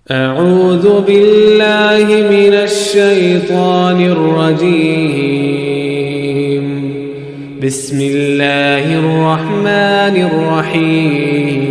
أعوذ بالله من الشيطان الرجيم بسم الله الرحمن الرحيم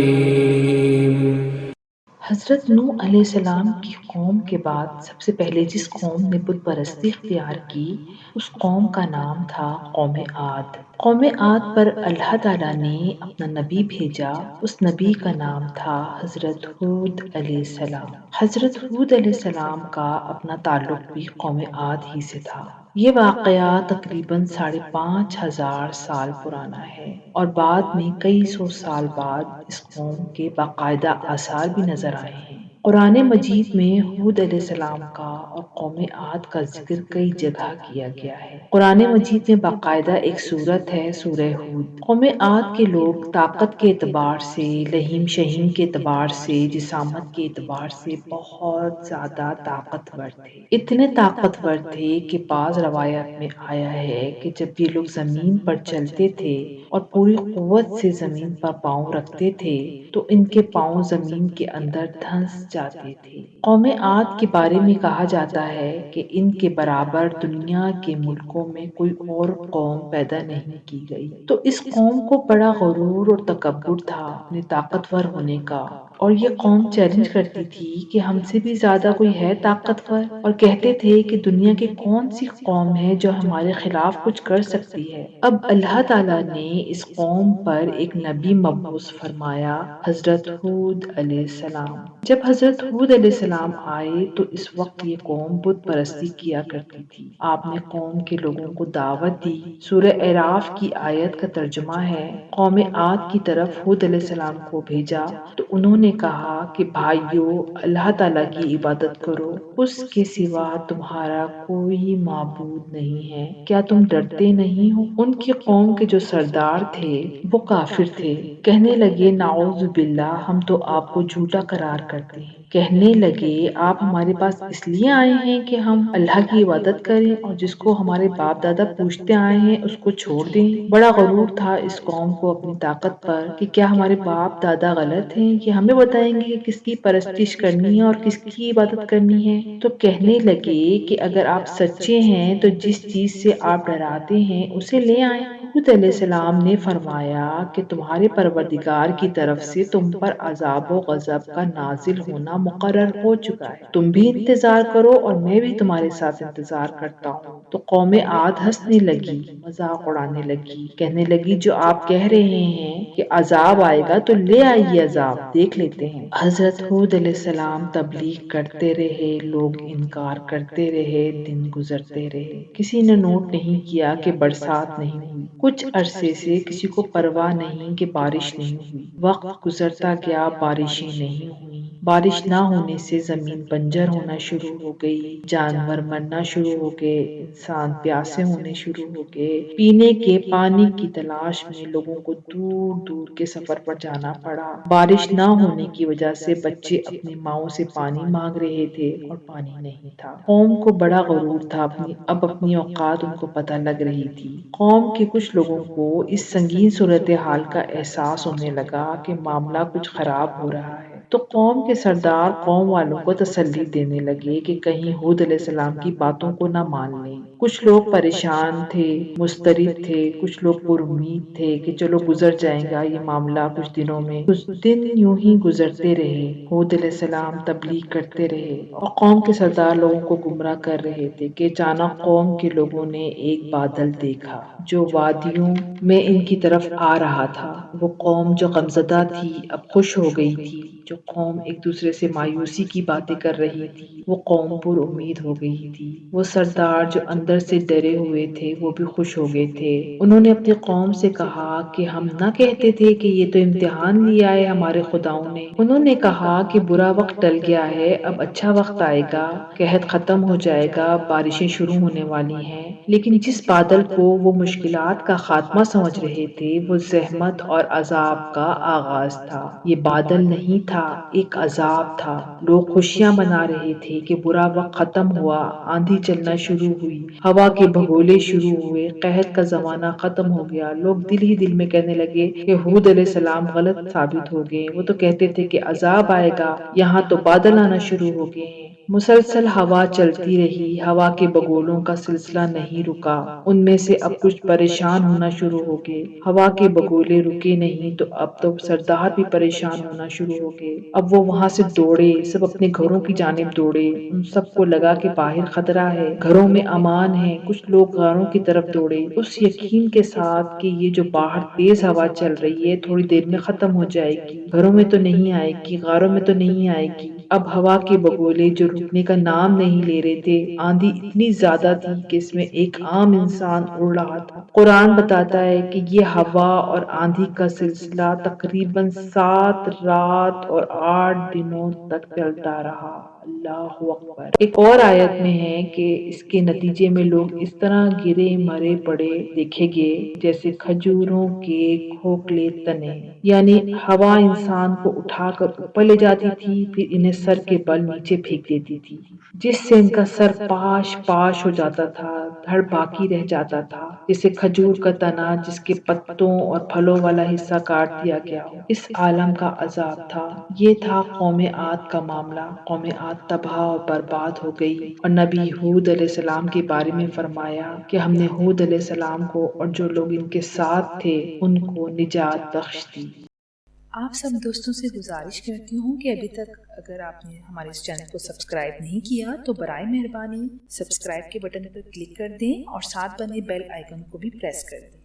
حضرت نوح علیہ السلام کی قوم کے بعد سب سے پہلے جس قوم نے بت پرستی اختیار کی اس قوم کا نام تھا قوم عاد۔ قوم عاد پر اللہ تعالیٰ نے اپنا نبی بھیجا۔ اس نبی کا نام تھا حضرت ہود علیہ السلام۔ حضرت ہود علیہ السلام کا اپنا تعلق بھی قوم عاد ہی سے تھا۔ یہ واقعہ تقریباً 5,500 سال پرانا ہے اور بعد میں کئی سو سال بعد اس قوم کے باقاعدہ آثار بھی نظر آئے ہیں۔ قرآن مجید میں ہود علیہ السلام کا اور قوم عاد کا ذکر کئی جگہ کیا گیا ہے۔ قرآن مجید میں باقاعدہ ایک سورت ہے، سورہ ہود۔ قوم عاد کے لوگ طاقت کے اعتبار سے، لہیم شہیم کے اعتبار سے، جسامت کے اعتبار سے بہت زیادہ طاقتور تھے۔ اتنے طاقتور تھے کہ بعض روایات میں آیا ہے کہ جب یہ لوگ زمین پر چلتے تھے اور پوری قوت سے زمین پر پاؤں رکھتے تھے تو ان کے پاؤں زمین کے اندر دھنس جاتے تھے۔ قوم عاد کے بارے میں کہا جاتا ہے کہ ان کے برابر دنیا کے ملکوں میں کوئی اور قوم پیدا نہیں کی گئی۔ تو اس قوم کو بڑا غرور اور تکبر تھا اپنے طاقتور ہونے کا، اور یہ قوم چیلنج کرتی تھی کہ ہم سے بھی زیادہ کوئی ہے طاقتور، اور کہتے تھے کہ دنیا کی کون سی قوم ہے جو ہمارے خلاف کچھ کر سکتی ہے۔ اب اللہ تعالیٰ نے اس قوم پر ایک نبی مبعوث فرمایا، حضرت ہود علیہ السلام۔ جب حضرت ہود علیہ السلام آئے تو اس وقت یہ قوم بت پرستی کیا کرتی تھی۔ آپ نے قوم کے لوگوں کو دعوت دی۔ سورہ اعراف کی آیت کا ترجمہ ہے، قوم عاد کی طرف ہود علیہ السلام کو بھیجا تو انہوں نے کہا کہ بھائیو، اللہ تعالیٰ کی عبادت کرو، اس کے سوا تمہارا کوئی معبود نہیں ہے، کیا تم ڈرتے نہیں ہو؟ ان کی قوم کے جو سردار تھے وہ کافر تھے، کہنے لگے نعوذ باللہ، ہم تو آپ کو جھوٹا قرار کرتے ہیں۔ کہنے لگے آپ ہمارے پاس اس لیے آئے ہیں کہ ہم اللہ کی عبادت کریں اور جس کو ہمارے باپ دادا پوچھتے آئے ہیں اس کو چھوڑ دیں۔ بڑا غرور تھا اس قوم کو اپنی طاقت پر کہ کیا ہمارے باپ دادا غلط ہیں کہ ہمیں بتائیں گے کہ کس کی پرستش کرنی ہے اور کس کی عبادت کرنی ہے؟ تو کہنے لگے کہ اگر آپ سچے ہیں تو جس چیز سے آپ ڈراتے ہیں اسے لے آئیں۔ حود علیہ السلام نے فرمایا کہ تمہارے پروردگار کی طرف سے تم پر عذاب و غضب کا نازل ہونا مقرر ہو چکا ہے، تم بھی انتظار کرو اور میں بھی تمہارے ساتھ انتظار کرتا ہوں۔ تو قوم عاد ہنسنے لگی، مذاق اڑانے لگی، کہنے لگی جو آپ کہہ رہے ہیں کہ عذاب آئے گا تو لے آئیے عذاب، دیکھ لیتے ہیں۔ حضرت ہود علیہ السلام تبلیغ کرتے رہے، لوگ انکار کرتے رہے، دن گزرتے رہے، کسی نے نوٹ نہیں کیا کہ برسات نہیں ہوئی۔ کچھ عرصے سے کسی کو پرواہ نہیں کہ بارش نہیں ہوئی۔ وقت گزرتا گیا، بارشیں نہیں ہوئیں۔ بارش نہ ہونے سے زمین بنجر ہونا شروع ہو گئی، جانور مرنا شروع ہو گئے، انسان پیاسے ہونے شروع ہو گئے۔ پینے کے پانی کی تلاش میں لوگوں کو دور دور کے سفر پر جانا پڑا۔ بارش نہ ہونے کی وجہ سے بچے اپنی ماؤں سے پانی مانگ رہے تھے اور پانی نہیں تھا۔ قوم کو بڑا غرور تھا، اب اپنی اوقات ان کو پتہ لگ رہی تھی۔ قوم کے کچھ لوگوں کو اس سنگین صورتحال کا احساس ہونے لگا کہ معاملہ کچھ خراب ہو رہا ہے، تو قوم کے سردار قوم والوں کو تسلی دینے لگے کہ کہیں ہود علیہ السلام کی باتوں کو نہ مان لیں۔ کچھ لوگ پریشان تھے، مضطرب تھے، کچھ لوگ پر امید تھے کہ چلو گزر جائے گا یہ معاملہ کچھ دنوں میں۔ کچھ دن یوں ہی گزرتے رہے، ہود علیہ السلام تبلیغ کرتے رہے اور قوم کے سردار لوگوں کو گمراہ کر رہے تھے کہ اچانک قوم کے لوگوں نے ایک بادل دیکھا جو وادیوں میں ان کی طرف آ رہا تھا۔ وہ قوم جو غمزدہ تھی اب خوش ہو گئی تھی، جو قوم ایک دوسرے سے مایوسی کی باتیں کر رہی تھی وہ قوم پر امید ہو گئی تھی۔ وہ سردار جو اندر سے ڈرے ہوئے تھے وہ بھی خوش ہو گئے تھے۔ انہوں نے اپنی قوم سے کہا کہ ہم نہ کہتے تھے کہ یہ تو امتحان لیا ہے ہمارے خداؤں نے۔ انہوں نے کہا کہ برا وقت ٹل گیا ہے، اب اچھا وقت آئے گا، قحط ختم ہو جائے گا، بارشیں شروع ہونے والی ہیں۔ لیکن جس بادل کو وہ مشکلات کا خاتمہ سمجھ رہے تھے وہ زحمت اور عذاب کا آغاز تھا۔ یہ بادل نہیں تھا تھا، ایک عذاب تھا۔ لوگ خوشیاں منا رہے تھے کہ برا وقت ختم ہوا، آندھی چلنا شروع ہوئی، ہوا کے بھگولے شروع ہوئے، قحط کا زمانہ ختم ہو گیا۔ لوگ دل ہی دل میں کہنے لگے کہ ہود علیہ السلام غلط ثابت ہو گئے۔ وہ تو کہتے تھے کہ عذاب آئے گا، یہاں تو بادل آنا شروع ہو گئے ہیں۔ مسلسل ہوا چلتی رہی، ہوا کے بگولوں کا سلسلہ نہیں رکا۔ ان میں سے اب کچھ پریشان ہونا شروع ہو گئے۔ ہوا کے بگولے رکے نہیں تو اب تو سردار بھی پریشان ہونا شروع ہو گئے۔ اب وہ وہاں سے دوڑے، سب اپنے گھروں کی جانب دوڑے۔ ان سب کو لگا کہ باہر خطرہ ہے، گھروں میں امان ہے۔ کچھ لوگ غاروں کی طرف دوڑے، اس یقین کے ساتھ کہ یہ جو باہر تیز ہوا چل رہی ہے تھوڑی دیر میں ختم ہو جائے گی، گھروں میں تو نہیں آئے گی، غاروں میں تو نہیں آئے گی۔ اب ہوا کے بگولے جو رکنے کا نام نہیں لے رہے تھے، آندھی اتنی زیادہ تھی کہ اس میں ایک عام انسان اڑ رہا تھا۔ قرآن بتاتا ہے کہ یہ ہوا اور آندھی کا سلسلہ تقریباً 7 رات اور 8 دنوں تک چلتا رہا۔ اللہ اکبر۔ ایک اور آیت میں ہے کہ اس کے نتیجے میں لوگ اس طرح گرے مرے پڑے دیکھے گئے جیسے کھجوروں کے کھوکھلے تنے، یعنی ہوا انسان کو اٹھا کر اوپر لے جاتی تھی، پھر انہیں سر کے بل نیچے پھینک دیتی تھی، جس سے ان کا سر پاش پاش ہو جاتا تھا، دھڑ باقی رہ جاتا تھا، جیسے کھجور کا تنا جس کے پتوں اور پھلوں والا حصہ کاٹ دیا گیا ہو۔ اس عالم کا عذاب تھا۔ یہ تھا قوم عاد کا معاملہ۔ قوم عاد تباہ اور برباد ہو گئی، اور نبی ہود علیہ السلام کے بارے میں فرمایا کہ ہم نے ہود علیہ السلام کو اور جو لوگ ان کے ساتھ تھے ان کو نجات بخش دی۔ آپ سب دوستوں سے گزارش کرتی ہوں کہ ابھی تک اگر آپ نے ہمارے اس چینل کو سبسکرائب نہیں کیا تو برائے مہربانی سبسکرائب کے بٹن پر کلک کر دیں اور ساتھ بنے بیل آئیکن کو بھی پریس کر دیں۔